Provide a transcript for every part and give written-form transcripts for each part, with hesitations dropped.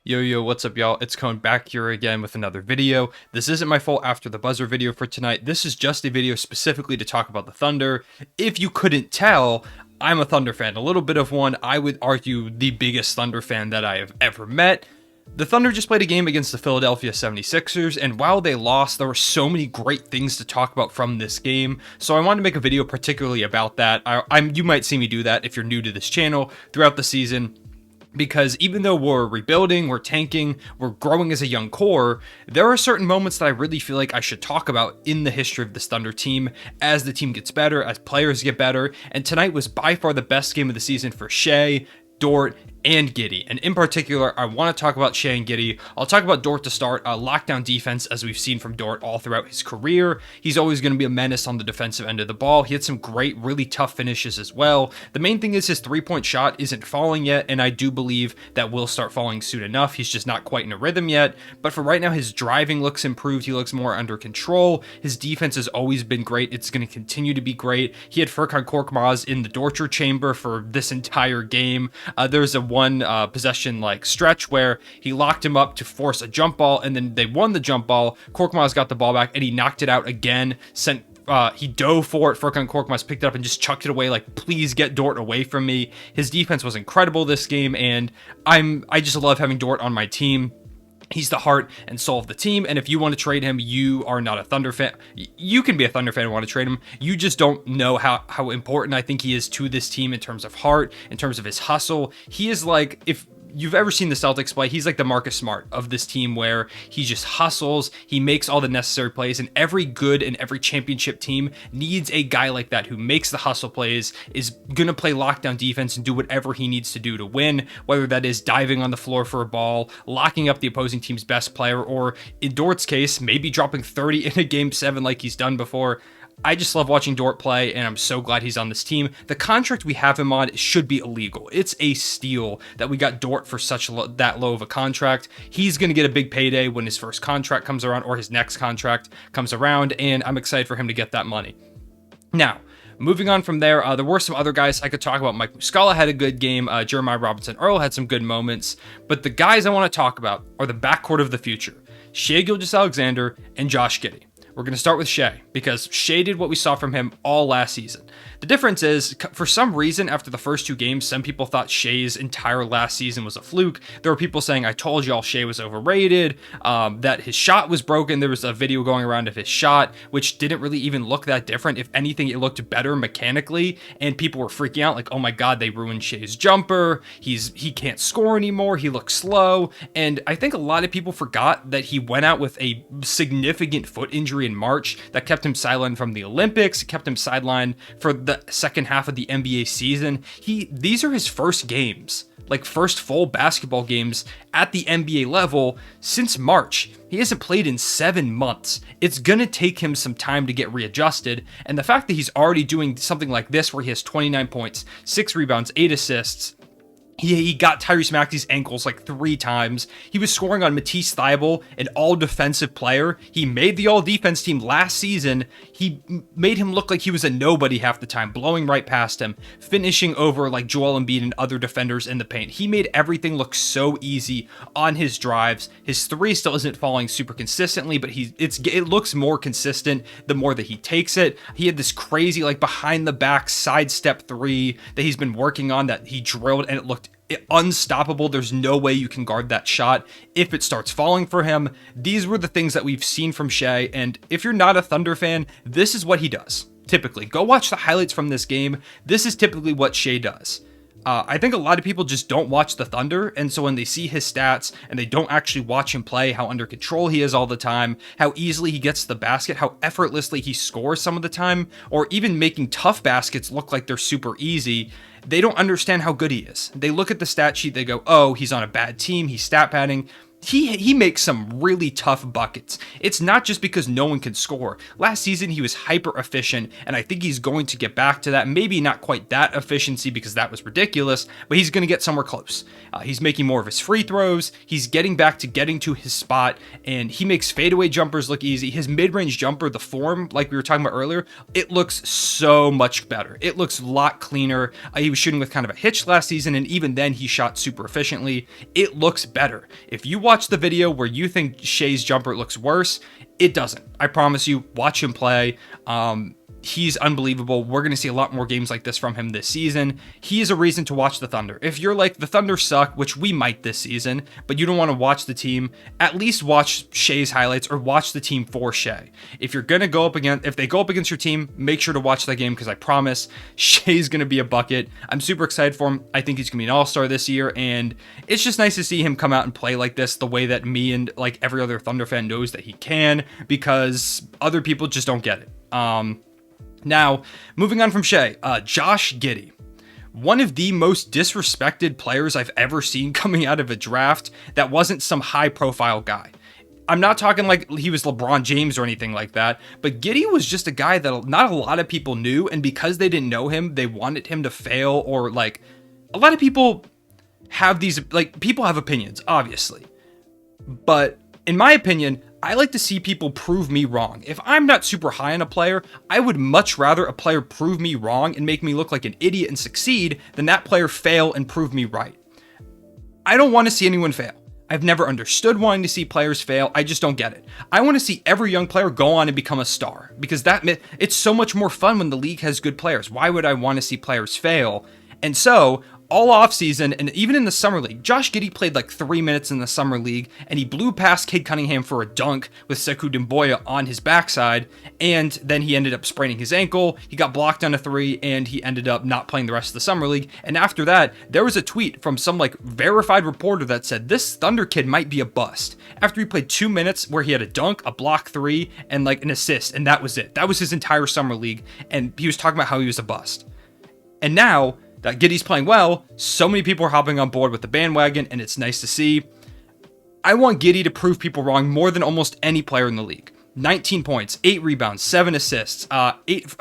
Yo, what's up, y'all? It's Cone back here again with another video. This isn't my full After the Buzzer video for tonight. This is just a video specifically to talk about the Thunder. If you couldn't tell, I'm a Thunder fan. A little bit of one, I would argue the biggest Thunder fan that I have ever met. The Thunder just played a game against the Philadelphia 76ers, and while they lost, there were so many great things to talk about from this game, so I wanted to make a video particularly about that. You might see me do that if you're new to this channel throughout the season, because even though we're rebuilding, we're tanking, we're growing as a young core, there are certain moments that I really feel like I should talk about in the history of this Thunder team as the team gets better, as players get better, and tonight was by far the best game of the season for Shai, Dort, and Giddey. And in particular, I want to talk about Shai and Giddey. I'll talk about Dort to start. Lockdown defense, as we've seen from Dort all throughout his career. He's always going to be a menace on the defensive end of the ball. He had some great, really tough finishes as well. The main thing is his three-point shot isn't falling yet, and I do believe that will start falling soon enough. He's just not quite in a rhythm yet. But for right now, his driving looks improved. He looks more under control. His defense has always been great. It's going to continue to be great. He had Furkan Korkmaz in the torture chamber for this entire game. There's a one possession like stretch where he locked him up to force a jump ball, and then they won the jump ball. Korkmaz got the ball back and he knocked it out again. He dove for it. Furkan Korkmaz picked it up and just chucked it away like, please get Dort away from me. His defense was incredible this game, and I just love having Dort on my team. He's the heart and soul of the team, and if you want to trade him, you are not a Thunder fan. You can be a Thunder fan and want to trade him. You just don't know how important I think he is to this team in terms of heart, in terms of his hustle. He is like, if you've ever seen the Celtics play, he's like the Marcus Smart of this team, where he just hustles, he makes all the necessary plays, and every good and every championship team needs a guy like that who makes the hustle plays, is going to play lockdown defense and do whatever he needs to do to win, whether that is diving on the floor for a ball, locking up the opposing team's best player, or in Dort's case, maybe dropping 30 in a game 7 like he's done before. I just love watching Dort play, and I'm so glad he's on this team. The contract we have him on should be illegal. It's a steal that we got Dort for that low of a contract. He's going to get a big payday when his first contract comes around, or his next contract comes around, and I'm excited for him to get that money. Now, moving on from there, there were some other guys I could talk about. Mike Muscala had a good game. Jeremiah Robinson-Earl had some good moments. But the guys I want to talk about are the backcourt of the future: Shai Gilgeous-Alexander and Josh Giddey. We're going to start with Shai, because Shai did what we saw from him all last season. The difference is, for some reason, after the first 2 games, some people thought Shai's entire last season was a fluke. There were people saying, I told y'all Shai was overrated, that his shot was broken. There was a video going around of his shot, which didn't really even look that different. If anything, it looked better mechanically, and people were freaking out like, oh my god, they ruined Shai's jumper. He can't score anymore. He looks slow. And I think a lot of people forgot that he went out with a significant foot injury in March that kept him sidelined from the Olympics, kept him sidelined for the second half of the NBA season. These are his first games, like first full basketball games at the NBA level since March. He hasn't played in 7 months. It's gonna take him some time to get readjusted, and the fact that he's already doing something like this, where he has 29 points, 6 rebounds, 8 assists, he got Tyrese Maxey's ankles like 3 times. He was scoring on Matisse Thybulle, an all-defensive player. He made the all-defense team last season. He made him look like he was a nobody half the time, blowing right past him, finishing over like Joel Embiid and other defenders in the paint. He made everything look so easy on his drives. His 3 still isn't falling super consistently, but it looks more consistent the more that he takes it. He had this crazy like behind-the-back sidestep 3 that he's been working on that he drilled, and it looked unstoppable. There's no way you can guard that shot if it starts falling for him. These were the things that we've seen from Shai, and if you're not a Thunder fan, this is what he does. Typically, go watch the highlights from this game. This is typically what Shai does. I think a lot of people just don't watch the Thunder, and so when they see his stats and they don't actually watch him play, how under control he is all the time, how easily he gets to the basket, how effortlessly he scores some of the time, or even making tough baskets look like they're super easy, they don't understand how good he is. They look at the stat sheet, they go, oh, he's on a bad team, he's stat padding. he makes some really tough buckets. It's not just because no one can score. Last season, he was hyper efficient, and I think he's going to get back to that. Maybe not quite that efficiency because that was ridiculous, but he's going to get somewhere close. He's making more of his free throws. He's getting back to getting to his spot, and he makes fadeaway jumpers look easy. His mid-range jumper, the form, like we were talking about earlier, it looks so much better. It looks a lot cleaner. He was shooting with kind of a hitch last season, and even then he shot super efficiently. It looks better. If you watch the video where you think Shai's jumper looks worse, it doesn't. I promise you, watch him play. He's unbelievable. We're going to see a lot more games like this from him this season. He is a reason to watch the Thunder. If you're like, the Thunder suck, which we might this season, but you don't want to watch the team, at least watch Shai's highlights or watch the team for Shai. If you're going to go up against, if they go up against your team, make sure to watch that game because I promise Shai's going to be a bucket. I'm super excited for him. I think he's going to be an all-star this year, and it's just nice to see him come out and play like this the way that me and like every other Thunder fan knows that he can, because other people just don't get it. Now, moving on from Shai, Josh Giddey. One of the most disrespected players I've ever seen coming out of a draft that wasn't some high-profile guy. I'm not talking like he was LeBron James or anything like that, but Giddey was just a guy that not a lot of people knew, and because they didn't know him, they wanted him to fail, or like, a lot of people have these, like, people have opinions, obviously. But in my opinion, I like to see people prove me wrong. If I'm not super high on a player, I would much rather a player prove me wrong and make me look like an idiot and succeed than that player fail and prove me right. I don't want to see anyone fail. I've never understood wanting to see players fail. I just don't get it. I want to see every young player go on and become a star, because it's so much more fun when the league has good players. Why would I want to see players fail? And so, all offseason, and even in the summer league, Josh Giddey played like 3 minutes in the summer league, and he blew past Cade Cunningham for a dunk with Sekou Doumbouya on his backside, and then he ended up spraining his ankle, he got blocked on a three, and he ended up not playing the rest of the summer league. And after that, there was a tweet from some like verified reporter that said, this Thunder kid might be a bust. After he played 2 minutes where he had a dunk, a block three, and like an assist, and that was it. That was his entire summer league, and he was talking about how he was a bust. And now that Giddey's playing well, so many people are hopping on board with the bandwagon, and it's nice to see. I want Giddey to prove people wrong more than almost any player in the league. 19 points, 8 rebounds, 7 assists, I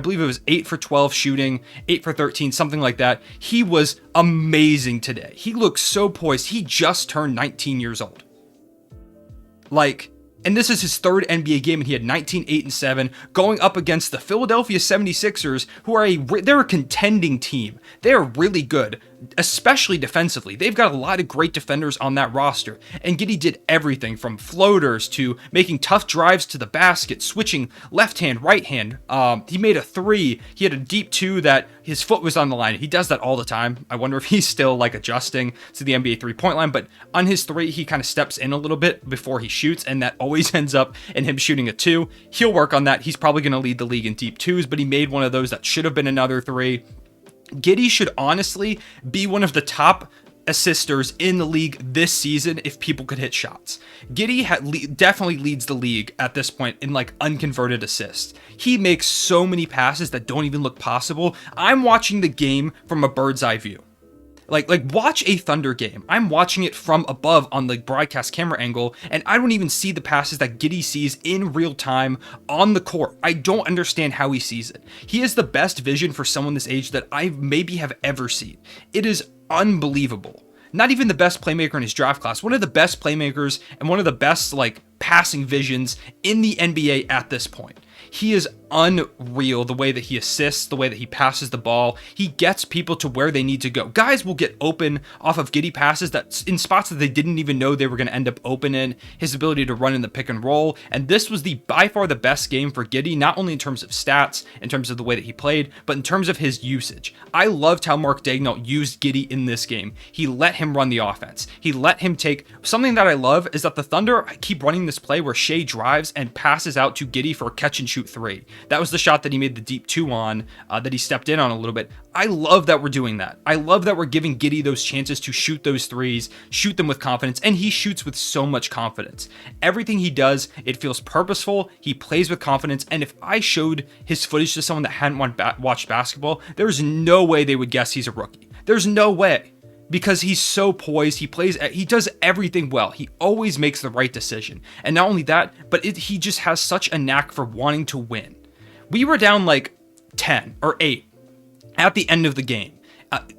believe it was 8 for 12 shooting, 8 for 13, something like that. He was amazing today. He looked so poised. He just turned 19 years old. Like, and this is his third NBA game, and he had 19, 8, and 7, going up against the Philadelphia 76ers, who are they're a contending team. They are really good, especially defensively. They've got a lot of great defenders on that roster, and Giddey did everything from floaters to making tough drives to the basket, switching left hand, right hand. He made a three. He had a deep two that his foot was on the line. He does that all the time. I wonder if he's still like adjusting to the NBA three-point line, but on his three, he kind of steps in a little bit before he shoots, and that always ends up in him shooting a two. He'll work on that. He's probably going to lead the league in deep twos, but he made one of those that should have been another three. Giddey should honestly be one of the top assisters in the league this season if people could hit shots. Giddey definitely leads the league at this point in like unconverted assists. He makes so many passes that don't even look possible. I'm watching the game from a bird's eye view. Like watch a Thunder game. I'm watching it from above on the broadcast camera angle, and I don't even see the passes that Giddey sees in real time on the court. I don't understand how he sees it. He has the best vision for someone this age that I maybe have ever seen. It is unbelievable. Not even the best playmaker in his draft class. One of the best playmakers and one of the best like passing visions in the NBA at this point. He is unreal, the way that he assists, the way that he passes the ball. He gets people to where they need to go. Guys will get open off of Giddey passes that in spots that they didn't even know they were going to end up open in. His ability to run in the pick and roll. And this was by far the best game for Giddey, not only in terms of stats, in terms of the way that he played, but in terms of his usage. I loved how Mark Daigneault used Giddey in this game. He let him run the offense. He let him take... Something that I love is that the Thunder keep running this play where Shai drives and passes out to Giddey for a catch and shoot three. That was the shot that he made the deep two on, that he stepped in on a little bit. I love that we're doing that. I love that we're giving Giddey those chances to shoot those threes, shoot them with confidence, and he shoots with so much confidence. Everything he does, it feels purposeful, he plays with confidence, and if I showed his footage to someone that hadn't watched basketball, there's no way they would guess he's a rookie. There's no way. because he's so poised. He does everything well. He always makes the right decision. And not only that, but he just has such a knack for wanting to win. We were down like 10 or 8 at the end of the game.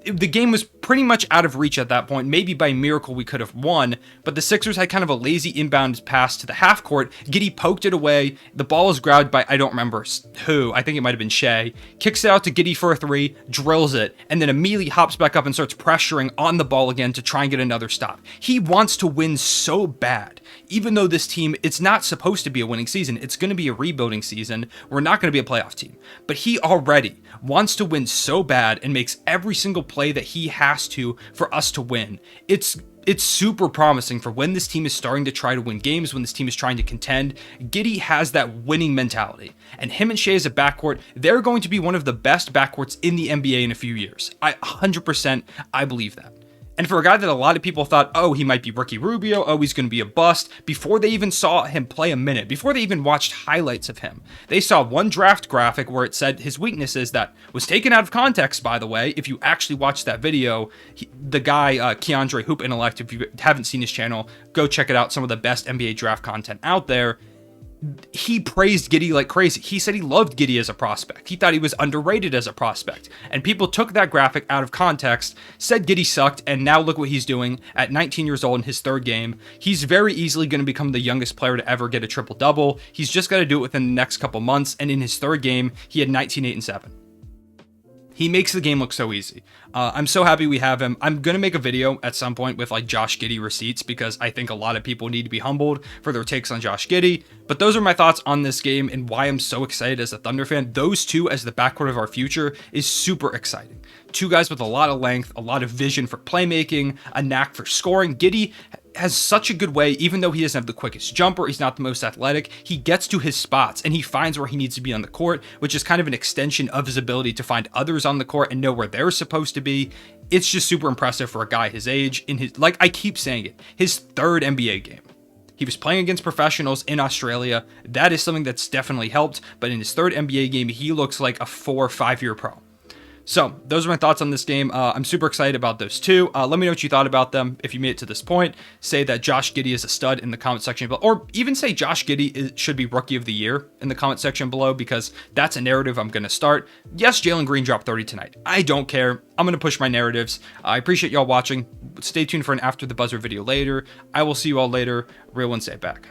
The game was pretty much out of reach at that point. Maybe by miracle we could have won, but the Sixers had kind of a lazy inbound pass to the half court. Giddey poked it away. The ball was grabbed by, I don't remember who. I think it might have been Shai. Kicks it out to Giddey for a 3, drills it, and then immediately hops back up and starts pressuring on the ball again to try and get another stop. He wants to win so bad. Even though this team, it's not supposed to be a winning season. It's going to be a rebuilding season. We're not going to be a playoff team. But he already wants to win so bad and makes every single play that he has to for us to win. It's super promising for when this team is starting to try to win games, when this team is trying to contend. Giddey has that winning mentality. And him and Shai as a backcourt, they're going to be one of the best backcourts in the NBA in a few years. 100%, I believe that. And for a guy that a lot of people thought, oh, he might be Ricky Rubio, oh, he's going to be a bust, before they even saw him play a minute, before they even watched highlights of him, they saw one draft graphic where it said his weaknesses, that was taken out of context, by the way. If you actually watch that video, the guy, Keandre Hoop Intellect, if you haven't seen his channel, go check it out, some of the best NBA draft content out there. He praised Giddey like crazy. He said he loved Giddey as a prospect. He thought he was underrated as a prospect. And people took that graphic out of context, said Giddey sucked, and now look what he's doing at 19 years old in his 3rd game. He's very easily going to become the youngest player to ever get a triple-double. He's just got to do it within the next couple months, and in his 3rd game, he had 19, 8, and 7. He makes the game look so easy. I'm so happy we have him. I'm going to make a video at some point with like Josh Giddey receipts, because I think a lot of people need to be humbled for their takes on Josh Giddey. But those are my thoughts on this game and why I'm so excited as a Thunder fan. Those two as the backcourt of our future is super exciting. Two guys with a lot of length, a lot of vision for playmaking, a knack for scoring. Giddey has such a good way, even though he doesn't have the quickest jumper, he's not the most athletic, he gets to his spots and he finds where he needs to be on the court, which is kind of an extension of his ability to find others on the court and know where they're supposed to be. It's just super impressive for a guy his age, in his, like I keep saying it, his 3rd NBA game. He was playing against professionals in Australia. That is something that's definitely helped, but in his 3rd NBA game, he looks like a 4 or 5 year pro. So those are my thoughts on this game. I'm super excited about those two. Let me know what you thought about them. If you made it to this point, say that Josh Giddey is a stud in the comment section below, or even say Josh Giddey should be Rookie of the Year in the comment section below, because that's a narrative I'm going to start. Yes, Jalen Green dropped 30 tonight. I don't care. I'm going to push my narratives. I appreciate y'all watching. Stay tuned for an After the Buzzer video later. I will see you all later. Real one, say it back.